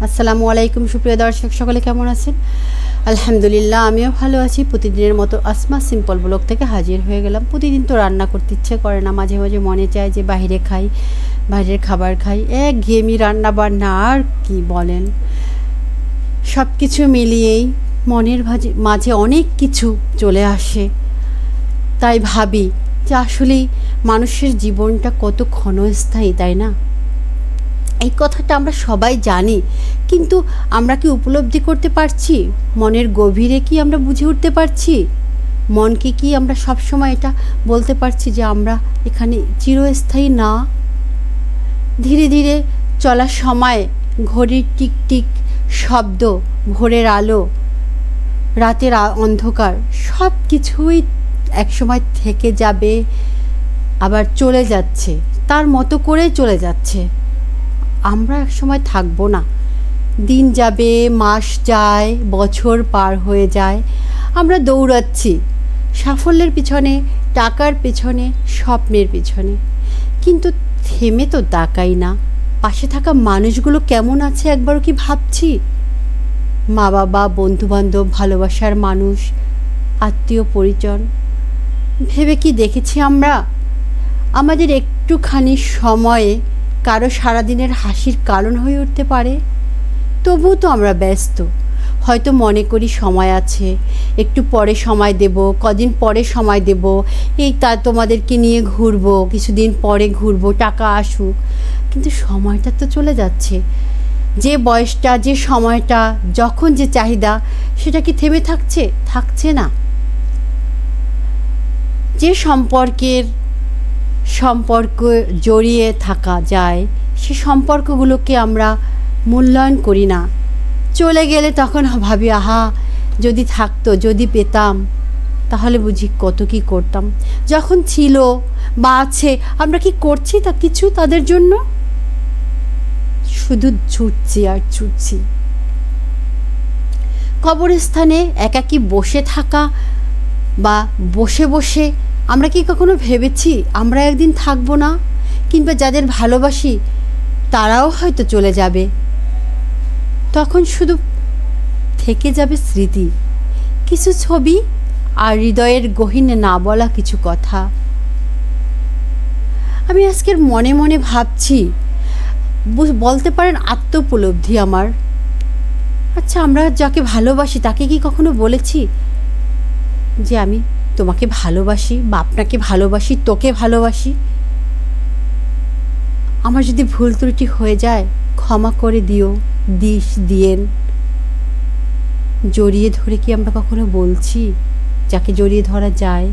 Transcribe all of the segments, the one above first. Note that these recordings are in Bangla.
আসসালামু আলাইকুম সুপ্রিয় দর্শক, সকলে কেমন আছেন? আলহামদুলিল্লাহ, আমিও ভালো আছি। প্রতিদিনের মতো আসমা সিম্পল ব্লগ থেকে হাজির হয়ে গেলাম। প্রতিদিন তো রান্না করতে ইচ্ছে করে না, মাঝে মাঝে মনে চায় যে বাইরে খাই, বাইরের খাবার খাই। একঘেয়েমি রান্না বান্না আর কি বলেন। সব কিছু মিলিয়েই মনের মাঝে অনেক কিছু চলে আসে। তাই ভাবি যে আসলেই মানুষের জীবনটা কত ক্ষণস্থায়ী, তাই না? এই কথাটা আমরা সবাই জানি, কিন্তু আমরা কি উপলব্ধি করতে পারছি? মনের গভীরে কি আমরা বুঝে উঠতে পারছি? মনকে কি আমরা সবসময় এটা বলতে পারছি যে আমরা এখানে চিরস্থায়ী না? ধীরে ধীরে চলার সময় ঘড়ির টিকটিক শব্দ, ভোরের আলো, রাতের অন্ধকার সব কিছুই একসময় থেকে যাবে, আবার চলে যাচ্ছে, তার মতো করে চলে যাচ্ছে। আমরা একসময় থাকবো না। দিন যাবে, মাস যায়, বছর পার হয়ে যায়, আমরা দৌড়াচ্ছি সাফল্যের পিছনে, টাকার পেছনে, স্বপ্নের পিছনে, কিন্তু থেমে তো তাকাই না পাশে থাকা মানুষগুলো কেমন আছে একবারও কি ভাবছি? মা বাবা, বন্ধুবান্ধব, ভালোবাসার মানুষ, আত্মীয় পরিজন, ভেবে কি দেখেছি আমরা আমাদের একটুখানি সময়ে কারো সারাদিনের হাসির কারণ হয়ে উঠতে পারে? তবুও তো আমরা ব্যস্ত। হয়তো মনে করি সময় আছে, একটু পরে সময় দেব, কদিন পরে সময় দেব, এই তা তোমাদেরকে নিয়ে ঘুরবো, কিছুদিন পরে ঘুরবো, টাকা আসুক। কিন্তু সময়টা তো চলে যাচ্ছে। যে বয়সটা, যে সময়টা, যখন যে চাহিদা, সেটা কি থেমে থাকছে? থাকছে না। যে সম্পর্ক জড়িয়ে থাকা যায়, সে সম্পর্কগুলোকে আমরা মূল্যায়ন করি না। চলে গেলে তখন ভাবি, আহা যদি থাকতো, যদি পেতাম, তাহলে বুঝি কত কি করতাম। যখন ছিল বা আছে, আমরা কি করছি তা কিছু তাদের জন্য? শুধু ছুটছি আর ছুটছি। কবরস্থানে একাকী বসে থাকা বা বসে বসে আমরা কি কখনো ভেবেছি আমরা একদিন থাকবো না? কিংবা যাদের ভালোবাসি তারাও হয়তো চলে যাবে। তখন শুধু থেকে যাবে স্মৃতি, কিছু ছবি আর হৃদয়ের গহীনে না বলা কিছু কথা। আমি আজকের মনে মনে ভাবছি, বলতে পারেন আত্মোপলব্ধি আমার। আচ্ছা, আমরা যাকে ভালোবাসি তাকে কি কখনো বলেছি যে আমি তোমাকে ভালোবাসি, বা আপনাকে ভালোবাসি, তোকে ভালোবাসি? আমার যদি ভুল ত্রুটি হয়ে যায় ক্ষমা করে দিয়েন। জড়িয়ে ধরে কি আমরা কখনো বলছি যাকে জড়িয়ে ধরা যায়?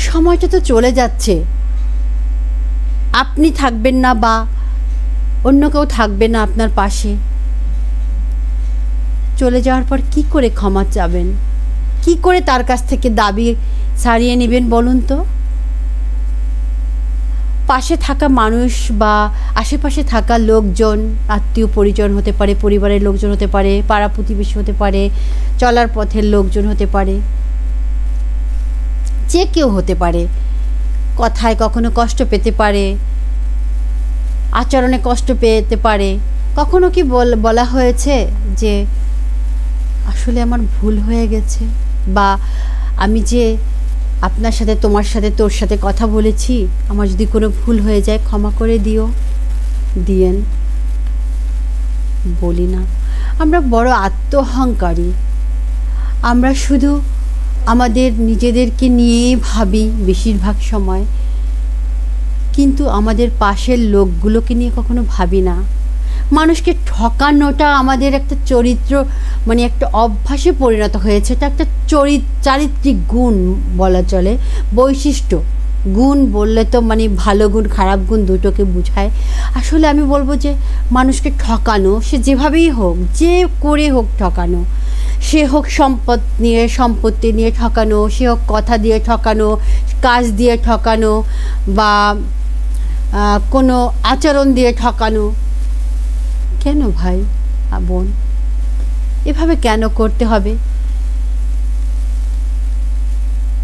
সময়টা তো চলে যাচ্ছে, আপনি থাকবেন না বা অন্য কেউ থাকবে না আপনার পাশে। চলে যাওয়ার পর কি করে ক্ষমা চাবেন? কি করে তার কাছ থেকে দাবি ছাড়িয়ে নেবেন বলুন তো? পাশে থাকা মানুষ বা আশেপাশে থাকা লোকজন, আত্মীয় পরিজন হতে পারে, পরিবারের লোকজন হতে পারে, পাড়া প্রতিবেশী হতে পারে, চলার পথের লোকজন হতে পারে, যে কেউ হতে পারে। কথায় কখনো কষ্ট পেতে পারে, আচরণে কষ্ট পেতে পারে। কখনো কি বলা হয়েছে যে আসলে আমার ভুল হয়ে গেছে, বা আমি যে আপনার সাথে, তোমার সাথে, তোর সাথে কথা বলেছি, আমার যদি কোনো ভুল হয়ে যায় ক্ষমা করে দিয়েন? বলি না। আমরা বড় আত্মহংকারী। আমরা শুধু আমাদের নিজেদেরকে নিয়েই ভাবি বেশিরভাগ সময়, কিন্তু আমাদের পাশের লোকগুলোকে নিয়ে কখনো ভাবি না। মানুষকে ঠকানোটা আমাদের একটা চরিত্র, মানে একটা অভ্যাসে পরিণত হয়েছে। এটা একটা চারিত্রিক গুণ বলা চলে, বৈশিষ্ট্য। গুণ বললে তো মানে ভালো গুণ, খারাপ গুণ দুটোকে বোঝায়। আসলে আমি বলবো যে মানুষকে ঠকানো, সে যেভাবেই হোক, যে করে হোক ঠকানো, সে হোক সম্পত্তি নিয়ে ঠকানো, সে হোক কথা দিয়ে ঠকানো, কাজ দিয়ে ঠকানো, বা কোনো আচরণ দিয়ে ঠকানো। কেন ভাই বোন এভাবে কেন করতে হবে?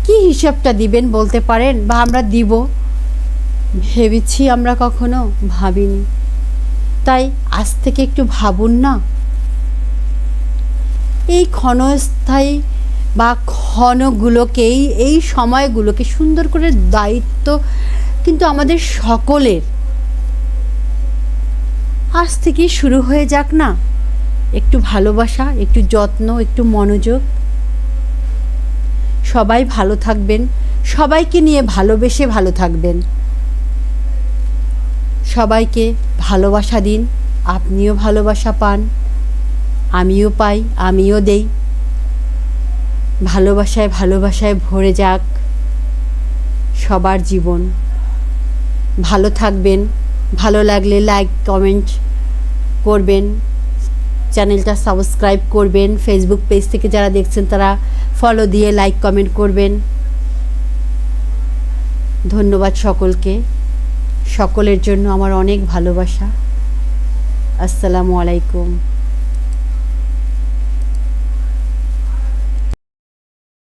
কি হিসাবটা দিবেন বলতে পারেন? বা আমরা দিব ভেবেছি আমরা কখনো? ভাবিনি। তাই আজ থেকে একটু ভাবুন না, এই ক্ষণস্থায়ী বা ক্ষণগুলোকেই, এই সময়গুলোকে সুন্দর করে দায়িত্ব কিন্তু আমাদের সকলের। আজ থেকেই শুরু হয়ে যাক না একটু ভালোবাসা, একটু যত্ন, একটু মনোযোগ। সবাই ভালো থাকবেন, সবাইকে নিয়ে ভালোবেসে ভালো থাকবেন। সবাইকে ভালোবাসা দিন, আপনিও ভালোবাসা পান, আমিও পাই, আমিও দেই। ভালোবাসায় ভালোবাসায় ভরে যাক সবার জীবন। ভালো থাকবেন, ভালো লাগলে লাইক কমেন্ট করবেন, চ্যানেলটা সাবস্ক্রাইব করবেন, ফেসবুক পেজ থেকে যারা দেখছেন তারা ফলো দিয়ে লাইক কমেন্ট করবেন। ধন্যবাদ সকলকে, সকলের জন্য আমার অনেক ভালোবাসা। আসসালামু আলাইকুম।